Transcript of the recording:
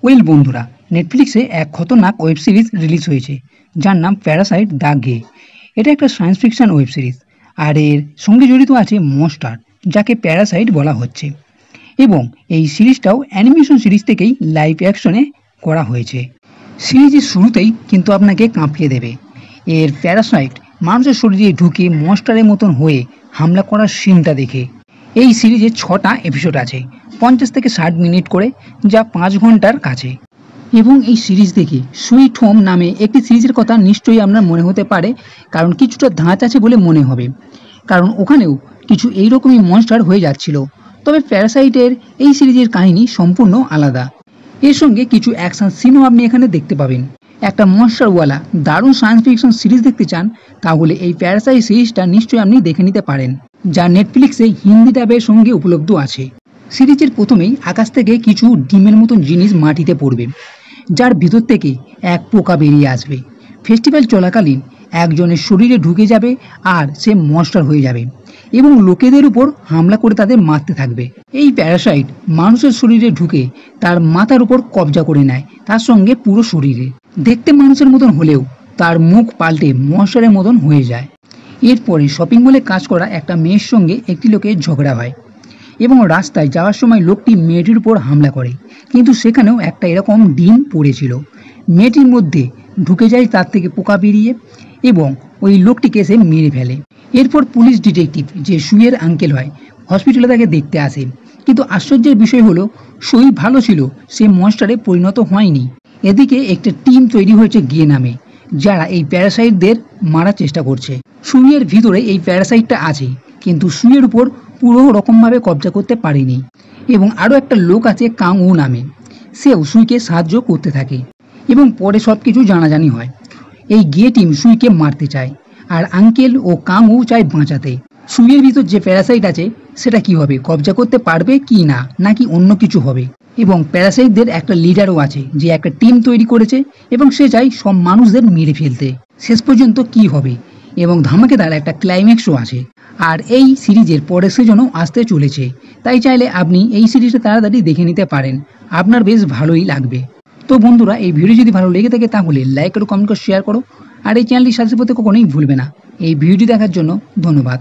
Well বন্ধুরা, নেটফ্লিক্সে এক খতরনাক ওয়েব সিরিজ রিলিজ হয়েছে যার নাম প্যারাসাইট দ্য গে। এটা একটা সায়েন্স ফিকশন ওয়েব সিরিজ, আর এর সঙ্গে জড়িত আছে মনস্টার, যাকে প্যারাসাইট বলা হচ্ছে। এবং এই সিরিজটাও অ্যানিমেশন সিরিজ থেকেই লাইভ অ্যাকশনে করা হয়েছে। সিরিজের শুরুতেই কিন্তু আপনাকে কাঁপিয়ে দেবে। এর প্যারাসাইট মানুষের শরীরে ঢুকে মনস্টারের মতন হয়ে হামলা করার সিনটা দেখে। এই সিরিজে 6টা এপিসোড আছে, 50 থেকে 60 মিনিট করে, যা 5 ঘন্টার কাছে। এবং এই সিরিজ দেখে সুইট হোম নামে একটি সিরিজের কথা নিশ্চয়ই আপনার মনে হতে পারে, কারণ কিছুটা ধাঁচ আছে বলে মনে হবে, কারণ ওখানেও কিছু এইরকমই মনস্টার হয়ে যাচ্ছিল। তবে প্যারাসাইটের এই সিরিজের কাহিনী সম্পূর্ণ আলাদা। এর সঙ্গে কিছু অ্যাকশন সিনও আপনি এখানে দেখতে পাবেন। একটা মনস্টারওয়ালা দারুণ সায়েন্স ফিকশন সিরিজ দেখতে চান, তাহলে এই প্যারাসাইট সিরিজটা নিশ্চয়ই আপনি দেখে নিতে পারেন, যা নেটফ্লিক্সে হিন্দি ট্যাবের সঙ্গে উপলব্ধ আছে। সিরিজের প্রথমেই আকাশ থেকে কিছু ডিমের মতন জিনিস মাটিতে পড়বে, যার ভিতর থেকে এক পোকা বেরিয়ে আসবে। ফেস্টিভ্যাল চলাকালীন একজনের শরীরে ঢুকে যাবে আর সে মনস্টার হয়ে যাবে এবং লোকেদের উপর হামলা করে তাদের মারতে থাকবে। এই প্যারাসাইট মানুষের শরীরে ঢুকে তার মাথার উপর কবজা করে নেয়, তার সঙ্গে পুরো শরীরে। দেখতে মানুষের মতন হলেও তার মুখ পাল্টে মনস্টারের মতন হয়ে যায়। এরপরে শপিং মলে কাজ করা একটা মেয়ের সঙ্গে একটি লোকের ঝগড়া হয় এবং রাস্তায় যাওয়ার সময় লোকটি মেয়েটির উপর হামলা করে, কিন্তু সেখানেও একটা এরকম ডিম পড়েছিল। মেয়েটির মধ্যে ঢুকে যায় তার থেকে পোকা বেরিয়ে এবং ওই লোকটিকে সে মেরে ফেলে। এরপর পুলিশ ডিটেকটিভ, যে সুইয়ের আঙ্কেল হয়, হসপিটালে তাকে দেখতে আসে, কিন্তু আশ্চর্যের বিষয় হলো সুই ভালো ছিল, সে মনস্টারে পরিণত হয়নি। এদিকে একটা টিম তৈরি হয়েছে গে নামে, যারা এই প্যারাসাইটদের মারার চেষ্টা করছে। সুইয়ের ভিতরে এই প্যারাসাইটটা আছে, কিন্তু সুইয়ের উপর পুরো রকমভাবে কবজা করতে পারেনি। এবং আরও একটা লোক আছে কাং উ নামে, সেও সুইকে সাহায্য করতে থাকে এবং পরে সব কিছু জানাজানি হয়। এই গে টিম সুইকে মারতে চায়, আর আঙ্কেল ও কাং উ চায় বাঁচাতে। সুইয়ের ভিতর যে প্যারাসাইট আছে সেটা কি হবে, কবজা করতে পারবে কি না, নাকি অন্য কিছু হবে। এবং প্যারাসাইটদের একটা লিডারও আছে, যে একটা টিম তৈরি করেছে এবং সে চায় সব মানুষদের মেরে ফেলতে। শেষ পর্যন্ত কি হবে, এবং ধামাকেদার একটা ক্লাইম্যাক্সও আছে। আর এই সিরিজের পরের সিজনও আসতে চলেছে, তাই চাইলে আপনি এই সিরিজটা তাড়াতাড়ি দেখে নিতে পারেন, আপনার বেশ ভালোই লাগবে। তো বন্ধুরা, এই ভিডিও যদি ভালো লেগে থাকে তাহলে লাইক করো, কমেন্ট করো, শেয়ার করো, আর এই চ্যানেলটি সাবস্ক্রাইব করতে কখনোই ভুলবে না। এই ভিডিওটি দেখার জন্য ধন্যবাদ।